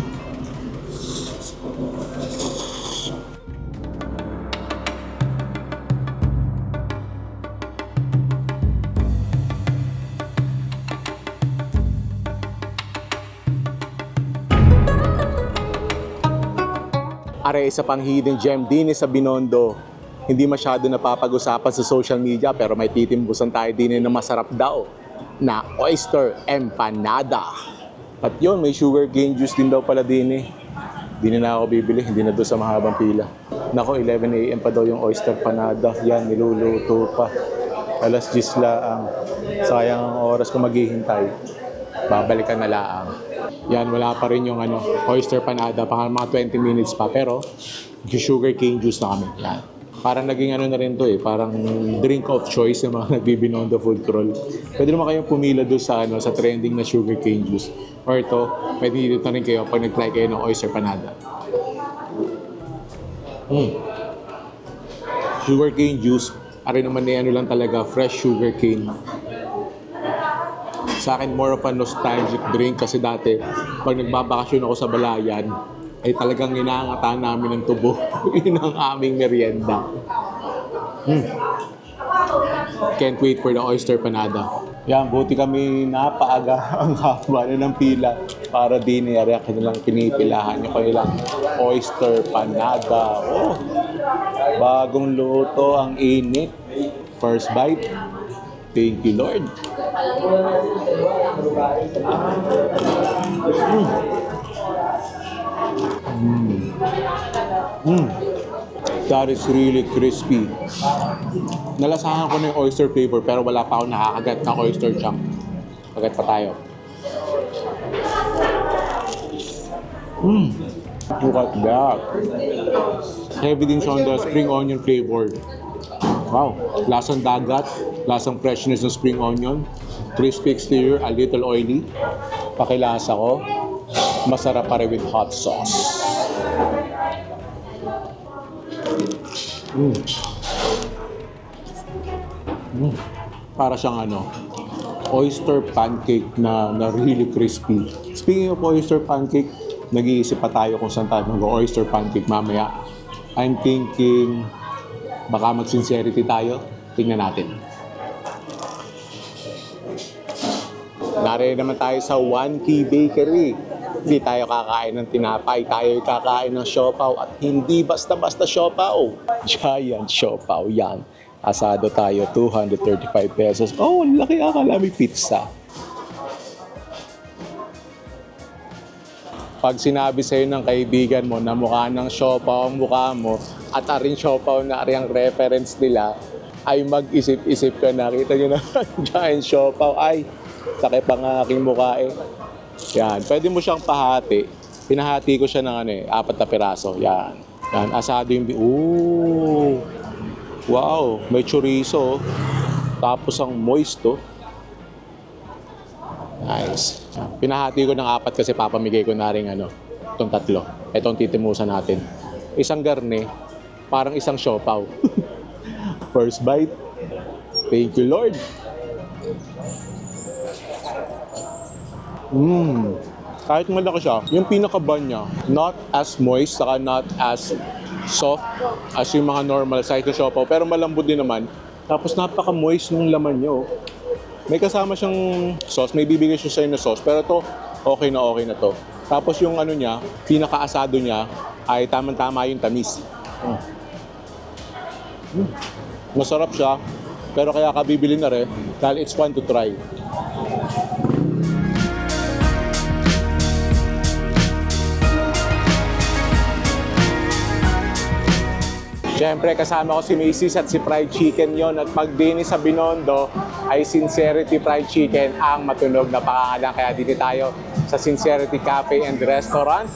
Are, isa pang hidden gem din sa Binondo. Hindi masyado napapag-usapan sa social media pero may titimbusan tayo din na masarap daw na oyster empanada. At yun, may sugarcane juice din daw pala din eh. Hindi na ako bibili, hindi na doon sa mahabang pila. Nako, 11 AM pa daw yung oyster empanada. Yan, niluluto pa. Alas 10 laang. Sayang ang oras ko maghihintay. Babalikan na laang. Yan, wala pa rin yung oyster empanada. Pang mga 20 minutes pa. Pero, yung sugarcane juice na kami. Yan. Parang naging na rin to eh, parang drink of choice ng mga nagbibinondo food crawl. Pwede naman kayong pumila doon sa trending na sugarcane juice. Or ito, pwede dito na rin kayo pag nag-try kayo ng oyster panada. Sugarcane juice, ari naman na lang talaga, fresh sugarcane. Sa akin, more of a nostalgic drink kasi dati, pag nagbabakasyon ako sa Balayan, ay talagang inaangatan namin ng tubo. Yun ang aming merienda. Can't wait for the oyster panada. Yan, buti kami napaaga ang haba na ng pila para din i-react nilang pinipilahan yung kanilang oyster panada. Oh, bagong luto, ang init. First bite. Thank you, Lord. That is really crispy. Nalasahan ko na yung oyster flavor pero wala pa ako nakakagat na oyster chunk. Kagat pa tayo. Look at that. Heavy din siya on the spring onion flavor. Wow. Lasang dagat, lasang freshness ng spring onion, crispy exterior, a little oily. Pakilasa ko, masarap pa rin with hot sauce. Para siyang oyster pancake na really crispy. Speaking of oyster pancake, nag-iisip pa tayo kung saan tayo mag-oyster pancake mamaya. I'm thinking, baka mag-sincerity tayo. Tingnan natin. Nariyan naman tayo sa 1K Bakery. Hindi tayo kakain ng tinapay, tayo kakain ng siopaw at hindi basta-basta siopaw. Giant siopaw yan. Asado tayo, 235 pesos. Oh, laki akala may pizza. Pag sinabi sa'yo ng kaibigan mo na mukha ng siopaw ang mukha mo at aring siopaw na aring reference nila, ay mag-isip-isip ka na. Kita nyo na, giant siopaw. Ay, sakit pa nga aking mukha eh. Yan, pwede mo siyang pahati. Pinahati ko siya ng 4 na piraso. Yan. Yan, asado yung... Ooh! Wow, may chorizo. Tapos ang moist to. Nice. Pinahati ko ng 4 kasi papamigay ko na rin itong 3. Itong titimusan natin. Isang garne, parang isang siopaw. First bite. Thank you, Lord. Kahit malaki siya, yung pinaka-bun niya, not as moist, saka not as soft as yung mga normal size na siopaw, pero malambot din naman. Tapos napaka-moist ng laman niya. May kasama siyang sauce, may bibigay siya sa'yo na sauce, pero ito, okay na to. Tapos yung niya, pinaka-asado niya, ay tamang-tama yung tamis. Masarap siya, pero kaya ka bibili na rin, dahil it's fun to try. Siyempre, kasama ko si Macy's at si Fried Chicken yon. At pag dini sa Binondo, ay Sincerity Fried Chicken ang matunog na pangalan. Kaya dito tayo sa Sincerity Cafe and Restaurant.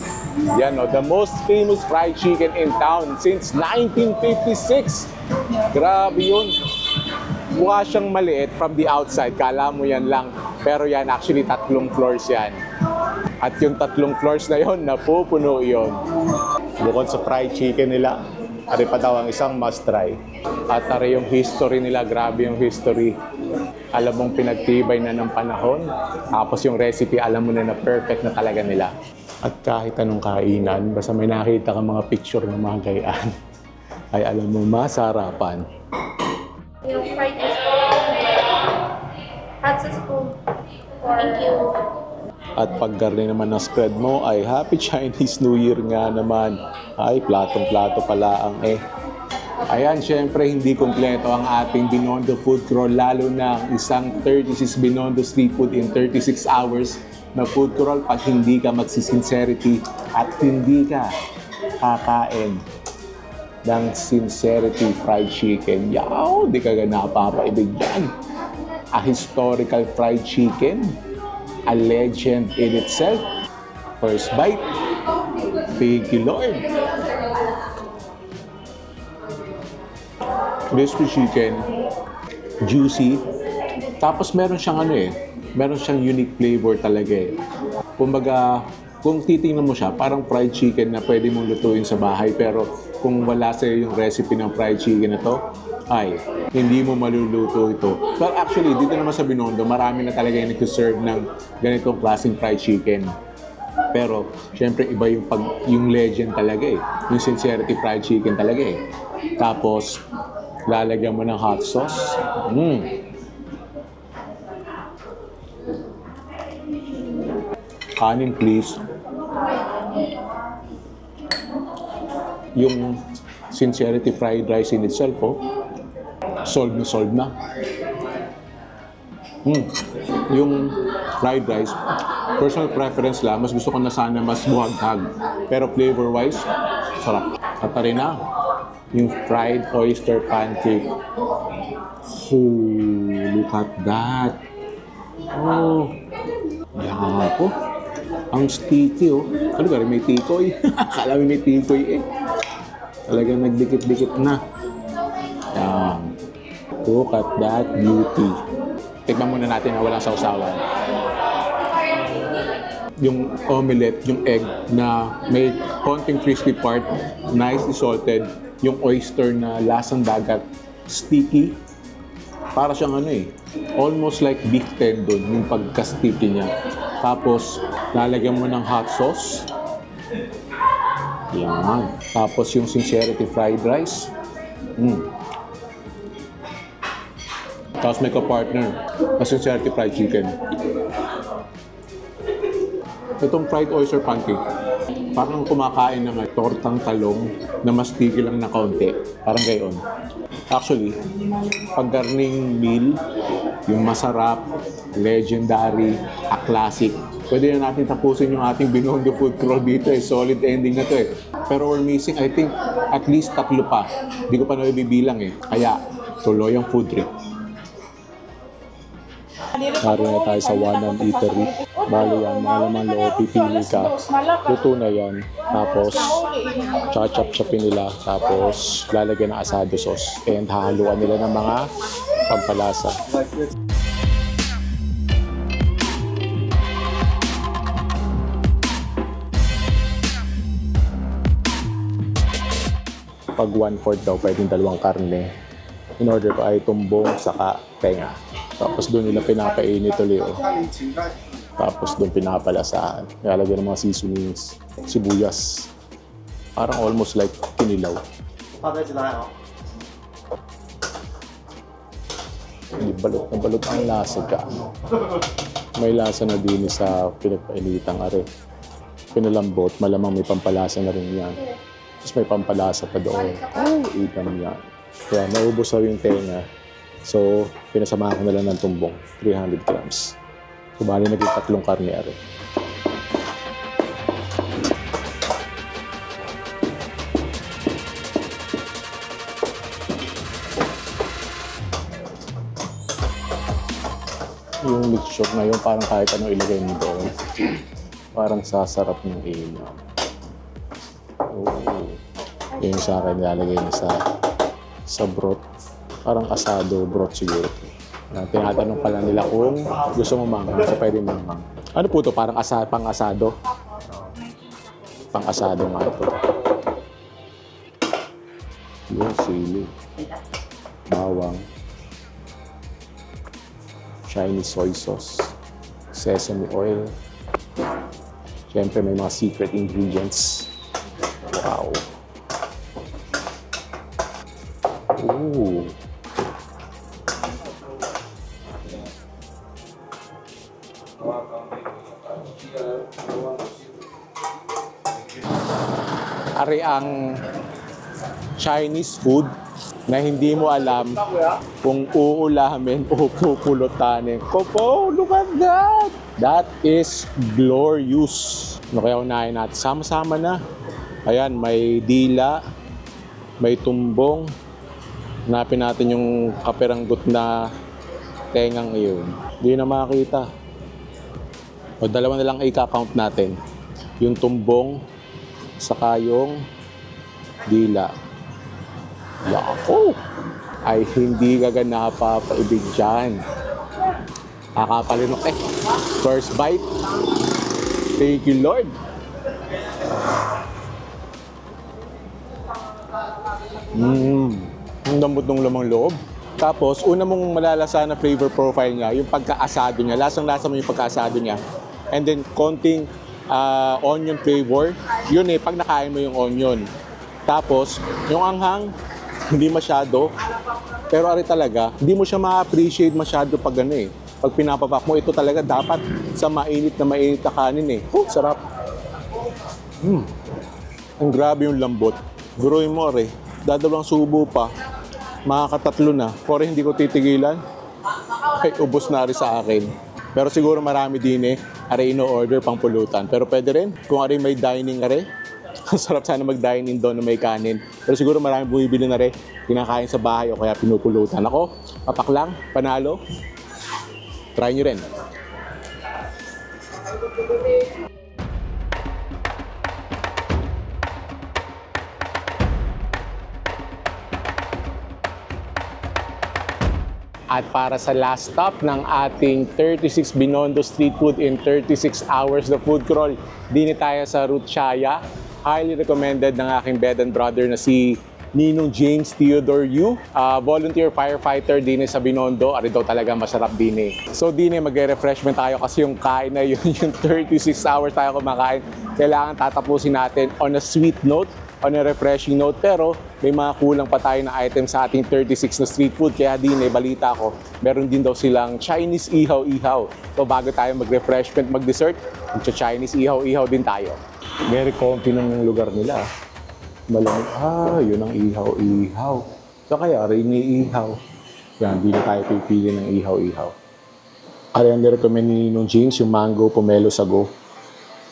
Yan, the most famous fried chicken in town since 1956. Grabe yun. Mukha siyang maliit from the outside. Kala mo yan lang. Pero yan, actually 3 floors yan. At yung 3 floors na yon, napupuno yon. Bukod sa fried chicken nila, ari pa daw ang isang must try. At ari yung history nila, grabe yung history. Alam mong pinagtibay na ng panahon. Tapos yung recipe, alam mo na perfect na talaga nila. At kahit anong kainan, basta may nakita kang mga picture ng mga gayaan, ay alam mo masarapan. Yung fried rice po. Hot sauce po. Thank you. At paggarni naman ng spread mo ay Happy Chinese New Year nga naman. Ay, platong-plato pala ang Ayan, syempre hindi kumpleto ang ating Binondo Food Crawl, lalo na isang 36 Binondo Street Food in 36 hours na food crawl pag hindi ka magsisincerity at hindi ka kakain ng Sincerity Fried Chicken. Yaw, di ka napapaibig yan. A historical fried chicken, a legend in itself. First bite, thank you Lord. Crispy chicken, juicy, tapos meron siyang meron siyang unique flavor talaga eh. Kumbaga, kung titingnan mo siya, parang fried chicken na pwede mong lutuin sa bahay, pero kung wala sa'yo yung recipe ng fried chicken na to, ay, hindi mo maluluto ito. But actually, dito naman sa Binondo, marami na talaga yung nag-serve ng ganitong klaseng fried chicken. Pero, syempre, iba yung legend talaga eh. Yung Sincerity Fried Chicken talaga eh. Tapos, lalagyan mo ng hot sauce. Kanin, please. Yung Sincerity Fried Rice in itself, solve na. Yung fried rice, personal preference lang, mas gusto ko na sana mas buhaghag. Pero flavor-wise, sarap. At rin na, yung fried oyster pancake. Oh, look at that. Oh, yapo. Ang sticky, Ano ba rin, may tikoy? Akala may tikoy eh. Talagang nagdikit-dikit na. Yan. Look at that beauty. Tikman muna natin na walang sausawan. Yung omelette, yung egg na may konting crispy part, nicely salted. Yung oyster na lasang dagat, sticky. Para siyang almost like beef tendon, yung pagka-sticky niya. Tapos, lalagyan mo ng hot sauce. Yan. Tapos yung Sincerity Fried Rice. Tapos may ka-partner na Sincerity Fried Chicken. Itong fried oyster pancake, parang kumakain ng tortang talong na mas sticky lang na kaunti. Parang gayon. Actually, pag-garning meal, yung masarap, legendary, a classic. Pwede na natin tapusin yung ating Binondo Food Crawl dito eh. Solid ending na to eh. Pero we're missing, I think, at least 3 pa. Hindi ko pa nabibilang eh. Kaya, tuloy ang food trip. Naroon na tayo sa Wanam Eatery. Bali yan, mga laman loob, pipili ka. Luto na yan. Tapos, chop-chopin nila. Tapos, lalagyan ng asado sauce. And hahaluan nila ng mga pampalasa. Pag 1/4 daw, pwedeng 2 karne. In order ko ay tumbong, saka tenga. Tapos doon nila pinapainit ulit. Tapos doon pinapalasaan. Ilalagyan ng mga seasonings, sibuyas. Parang almost like kinilaw. Hindi balot na balot ang lasa ka. May lasa na din sa pinagpainitang are. Pinalambot, malamang may pampalasa na rin yan. Tapos may pampalasa pa doon. Oh, itam yan. Kaya naubos yung tenga. So, pinasamahan ko na lang ng tumbong, 300 grams. So, bali naging 3 karne are. yung mixture na yun, parang kahit anong ilagay mo doon. Parang sasarap ng ilaw. Oh. Yun yung sa akin, nilalagay na sa broth. Parang asado broth siguro. Tinatanong pala nila kung gusto mo manghang, so pwede manghang. Ano po to? Parang pang-asado? Pang-asado nga ito. Yung sili. Bawang. Chinese soy sauce. Sesame oil. Siyempre may mga secret ingredients. Wow. Ooh. Ari ang Chinese food na hindi mo alam kung uulamin o pupulutanin. Kopo, look at that! That is glorious. Ano kaya unahin natin? Sama-sama na. Ayan, may dila, may tumbong. Hanapin natin yung kapiranggot na tengang iyon. Hindi na makakita. O dalawa na lang i-count natin. Yung tumbong, saka yung dila. Yako! Ay hindi gaganapa paibig dyan. Kakapalinok eh. First bite. Thank you, Lord. Ang lambot ng lamang loob. Tapos, una mong malalasa na flavor profile niya, yung pagkaasado niya. Lasang-lasa mo yung pagkaasado niya. And then, konting onion flavor. Yun eh, pag nakain mo yung onion. Tapos, yung anghang, hindi masyado. Pero ari talaga, hindi mo siya ma-appreciate masyado pag ano eh. Pag pinapapak mo, ito talaga dapat sa mainit na kanin eh. Oh, sarap. Ang grabe yung lambot. Guruin mo rin. Dadalawang subo pa. Makakatatlo na. Pero hindi ko titigilan. Ay, ubos na rin sa akin. Pero siguro marami din eh. Ari ino-order pang pulutan. Pero pwede rin. Kung ari may dining ari. Sarap sana mag-dine-in doon na may kanin. Pero siguro marami bumibili na rin. Kinakain sa bahay o kaya pinupulutan. Ako, papak lang. Panalo. Try nyo rin. At para sa last stop ng ating 36 Binondo Street Food in 36 hours the food crawl, dini tayo sa Rutshaya. Highly recommended ng aking bed and brother na si Ninong James Theodore Yu, volunteer firefighter din sa Binondo. Ari daw talaga masarap din eh. So din eh, magre-refreshment tayo kasi yung kain na yun, yung 36 hours tayo kumakain. Kailangan tatapusin natin on a sweet note, on a refreshing note. Pero may mga kulang pa tayo na item sa ating 36 na street food. Kaya din eh, balita ko, meron din daw silang Chinese ihaw-ihaw. So bago tayo mag-refreshment, mag-dessert, Chinese ihaw-ihaw din tayo. Very comfy ng lugar nila. Malamig. Yun ang ihaw-ihaw. So kaya rin ihaw. Yan, hindi na tayo pipili ng ihaw-ihaw. Kaya ang nirecommend ni Ninong James, yung mango pomelo sago.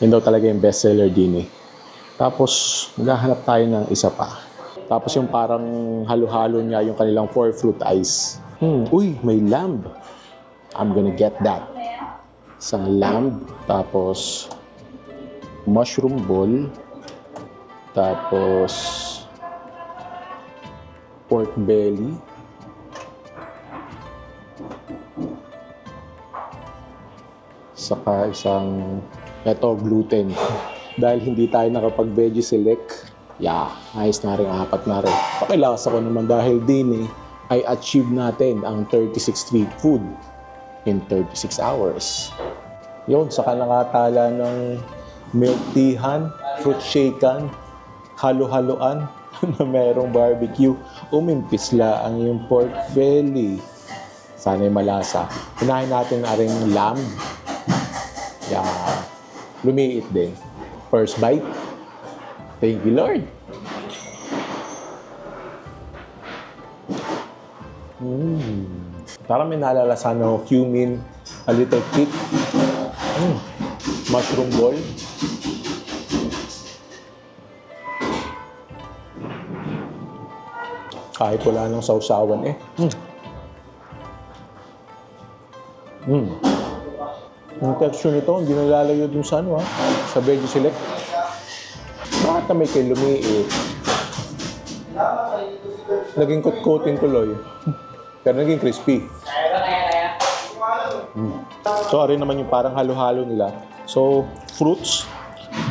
Yun daw talaga yung bestseller din eh. Tapos, maghahanap tayo ng isa pa. Tapos yung parang halo-halo niya, yung kanilang 4 fruit ice. Uy, may lamb. I'm gonna get that. Isang lamb. Tapos, mushroom ball. Tapos, pork belly. Saka isang, gluten. Dahil hindi tayo nakapag-veggie select, ayos na rin, 4 na rin. Pakilasa ko naman dahil din eh, ay achieve natin ang 36 street food in 36 hours. Yun, saka nakatala ng milk teahan, fruit shaken, halo-haloan na merong barbecue. Umimpis ang yung pork belly. Sana'y malasa. Unahin natin na rin lamb. Lumiit din. First bite. Thank you, Lord. Parang may nalalasan ng cumin, a little kick. Mushroom ball. Kahit wala ng sausawan eh. Yung texture nito, hindi nalalayo dun sa ano sa Veggie Select. Bakit may kay lumiit? Naging kot-kotin tuloy. Pero naging crispy. So, arin naman yung parang halo-halo nila. So, fruits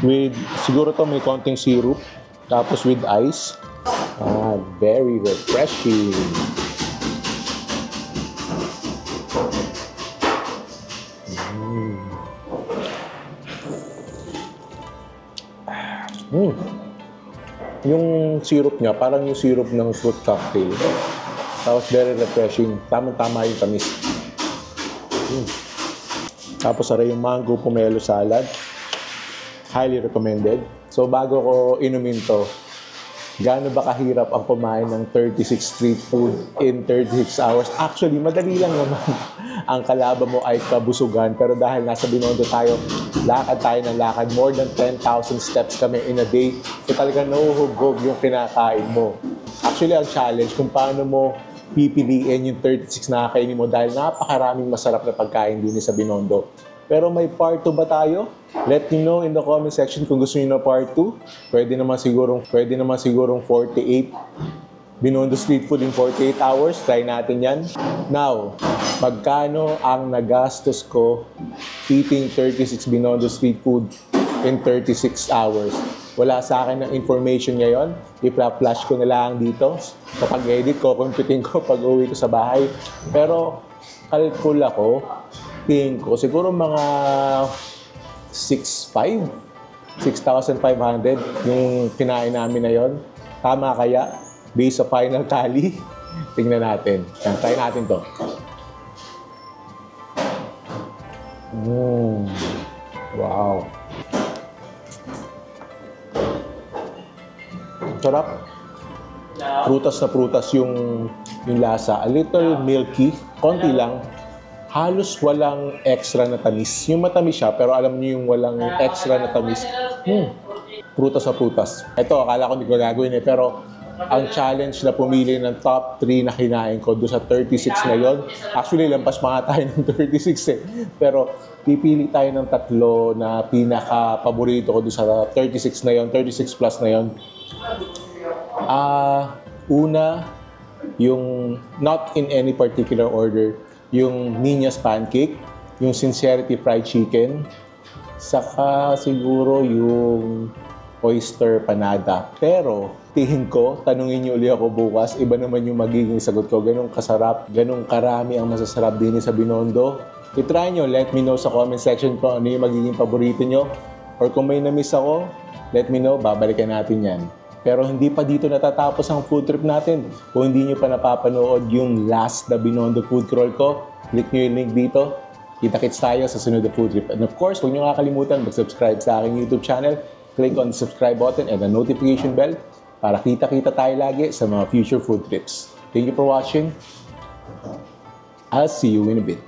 with, siguro to may konting syrup. Tapos with ice. Very refreshing. Yung syrup niya, parang yung syrup ng fruit cocktail. Tapos very refreshing. Tamang-tama yung tamis. Tapos aray yung mango pomelo salad. Highly recommended. So bago ko inumin to, gaano ba kahirap ang kumain ng 36 street food in 36 hours? Actually, madali lang naman. Ang kalaban mo ay kabusugan. Pero dahil nasa Binondo tayo, lakad tayo ng lakad. More than 10,000 steps kami in a day. So talagang nahuhugog yung kinakain mo. Actually, ang challenge kung paano mo pipiliin yung 36 na kakainin mo dahil napakaraming masarap na pagkain din sa Binondo. Pero may part 2 ba tayo? Let me know in the comment section kung gusto niyo na part 2. Pwede naman sigurong 48 Binondo street food in 48 hours. Try natin yan. Now, magkano ang nagastos ko eating 36 Binondo street food in 36 hours? Wala sa akin ng information ngayon. I-flash ko na lang dito. Kapag edit ko, computing ko pag uwi ko sa bahay. Pero, calcul ako, tingin ko, siguro mga 6,500 yung kinain namin na yon. Tama kaya? Based sa final tally, tingnan natin. Yan, try natin to. Wow. Sarap. Prutas na prutas yung lasa. A little milky, konti lang. Halos walang extra na tamis. Yung matamis siya, pero alam niyo yung walang extra na tamis. Prutas na prutas. Ito, akala ko hindi ko gagawin pero ang challenge na pumili ng top 3 na kinain ko doon sa 36 na yon. Actually, lampas pa nga tayo ng 36 eh. Pero pipili tayo ng 3 na pinaka-paborito ko doon sa 36 na yon, 36 plus na yon. Una, yung not in any particular order, yung Nina's Pancake, yung Sincerity Fried Chicken, saka siguro yung Oyster Panada. Pero, tingin ko, tanungin niyo ulit ako bukas, iba naman yung magiging sagot ko. Ganong kasarap, ganong karami ang masasarap din sa Binondo. I-try nyo, let me know sa comment section kung ano yung magiging paborito nyo. Or kung may na-miss ako, let me know, babalikan natin yan. Pero hindi pa dito natatapos ang food trip natin. Kung hindi nyo pa napapanood yung last na Binondo food crawl ko, click nyo yung link dito. Kita-kits tayo sa sunod na food trip. And of course, huwag nyo kakalimutan mag-subscribe sa aking YouTube channel. Click on the subscribe button and the notification bell para kita-kita tayo lagi sa mga future food trips. Thank you for watching. I'll see you in a bit.